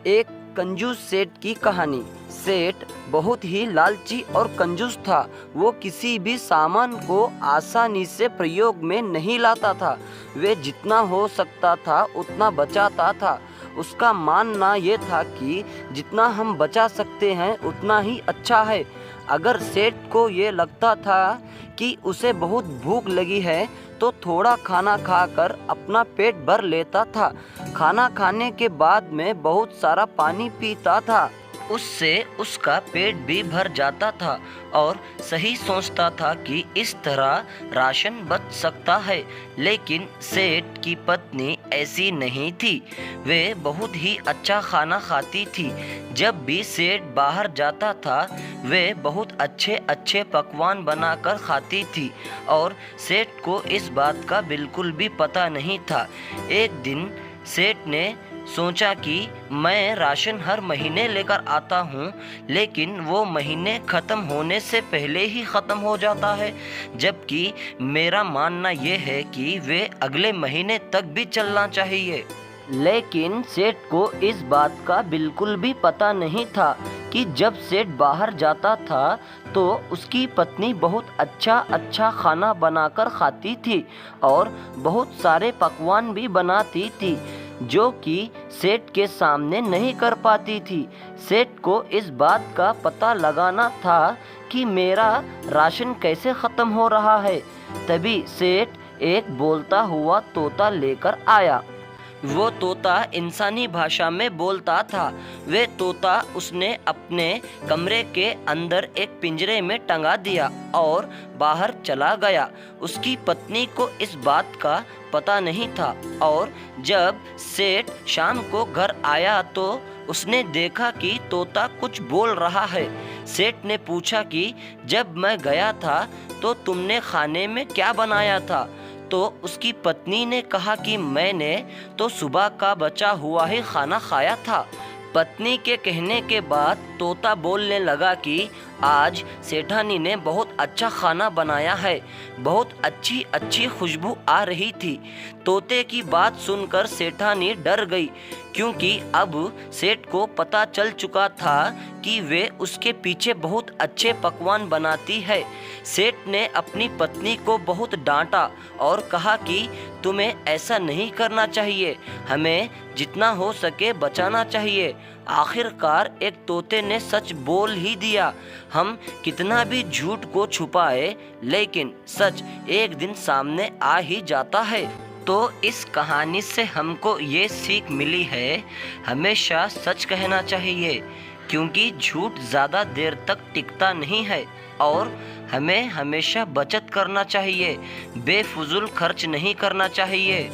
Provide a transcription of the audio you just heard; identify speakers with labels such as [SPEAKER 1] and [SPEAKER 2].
[SPEAKER 1] एक कंजूस सेठ की कहानी। सेठ बहुत ही लालची और कंजूस था। वो किसी भी सामान को आसानी से प्रयोग में नहीं लाता था। वे जितना हो सकता था उतना बचाता था। उसका मानना ये था कि जितना हम बचा सकते हैं उतना ही अच्छा है। अगर सेठ को ये लगता था कि उसे बहुत भूख लगी है तो थोड़ा खाना खाकर अपना पेट भर लेता था। खाना खाने के बाद में बहुत सारा पानी पीता था। उससे उसका पेट भी भर जाता था और सही सोचता था कि इस तरह राशन बच सकता है। लेकिन सेठ की पत्नी ऐसी नहीं थी। वे बहुत ही अच्छा खाना खाती थी। जब भी सेठ बाहर जाता था वे बहुत अच्छे अच्छे पकवान बनाकर खाती थी और सेठ को इस बात का बिल्कुल भी पता नहीं था। एक दिन सेठ ने सोचा कि मैं राशन हर महीने लेकर आता हूँ, लेकिन वो महीने ख़त्म होने से पहले ही ख़त्म हो जाता है, जबकि मेरा मानना ये है कि वे अगले महीने तक भी चलना चाहिए। लेकिन सेठ को इस बात का बिल्कुल भी पता नहीं था कि जब सेठ बाहर जाता था तो उसकी पत्नी बहुत अच्छा अच्छा खाना बनाकर खाती थी और बहुत सारे पकवान भी बनाती थी जो कि सेठ के सामने नहीं कर पाती थी। सेठ को इस बात का पता लगाना था कि मेरा राशन कैसे ख़त्म हो रहा है। तभी सेठ एक बोलता हुआ तोता लेकर आया। वो तोता इंसानी भाषा में बोलता था। वे तोता उसने अपने कमरे के अंदर एक पिंजरे में टंगा दिया और बाहर चला गया। उसकी पत्नी को इस बात का पता नहीं था और जब सेठ शाम को घर आया तो उसने देखा कि तोता कुछ बोल रहा है। सेठ ने पूछा कि जब मैं गया था तो तुमने खाने में क्या बनाया था? तो उसकी पत्नी ने कहा कि मैंने तो सुबह का बचा हुआ ही खाना खाया था। पत्नी के कहने के बाद तोता बोलने लगा कि आज सेठानी ने बहुत अच्छा खाना बनाया है। बहुत अच्छी अच्छी खुशबू आ रही थी। तोते की बात सुनकर सेठानी डर गई, क्योंकि अब सेठ को पता चल चुका था कि वे उसके पीछे बहुत अच्छे पकवान बनाती है। सेठ ने अपनी पत्नी को बहुत डांटा और कहा कि तुम्हें ऐसा नहीं करना चाहिए, हमें जितना हो सके बचाना चाहिए। आखिरकार एक तोते ने सच बोल ही दिया। हम कितना भी झूठ को छुपाए लेकिन सच एक दिन सामने आ ही जाता है। तो इस कहानी से हमको ये सीख मिली है, हमेशा सच कहना चाहिए, क्योंकि झूठ ज़्यादा देर तक टिकता नहीं है। और हमें हमेशा बचत करना चाहिए, बेफुजुल खर्च नहीं करना चाहिए।